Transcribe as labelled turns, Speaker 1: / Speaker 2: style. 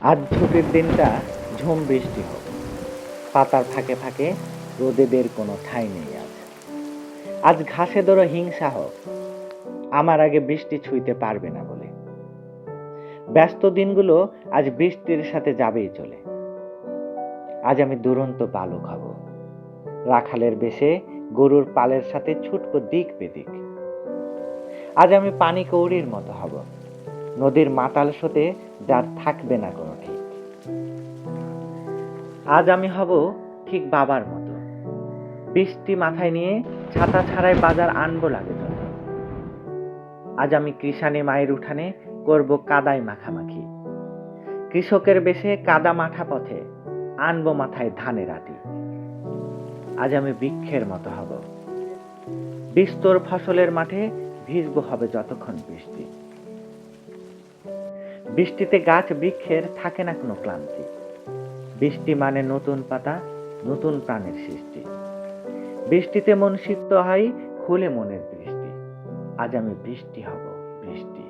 Speaker 1: আজ ছুটির দিনটা ঝুম বৃষ্টি হোক, পাতার ফাঁকে ফাঁকে রোদেদের কোনো ঠাঁই নেই আজ। আজ ঘাসে ধরো হিংসা হোক, আমার আগে বৃষ্টি ছুঁইতে পারবে না বলে। ব্যস্ত দিনগুলো আজ বৃষ্টির সাথে যাবেই চলে। আজ আমি দুরন্ত বালক হব, রাখালের বেশে গরুর পালের সাথে ছুটবো দিক বেদিক। আজ আমি পানি কৌড়ির মতো হব, নদীর মাতাল স্রোতে যার থাকবে না কোনো ঠিক। আজ আমি হব ঠিক বাবার মতো, বৃষ্টি মাথায় নিয়ে ছাতা ছাড়াই বাজার আনবো লাগে যত। আজ আমি কৃষানি মায়ের উঠানে করব কাদায় মাখামাখি, কৃষকের বেশে কাদা মাঠা পথে আনবো মাথায় ধানের আটি। আজ আমি বৃক্ষের মতো হব, বিস্তর ফসলের মাঠে ভিজবো হবে যতক্ষণ বৃষ্টি। বৃষ্টিতে গাছ বৃক্ষের থাকে না কোনো ক্লান্তি, বৃষ্টি মানে নতুন পাতা, নতুন প্রাণের সৃষ্টি। বৃষ্টিতে মন সিক্ত হয়, খুলে মনের দৃষ্টি। আজ আমি বৃষ্টি হব, বৃষ্টি।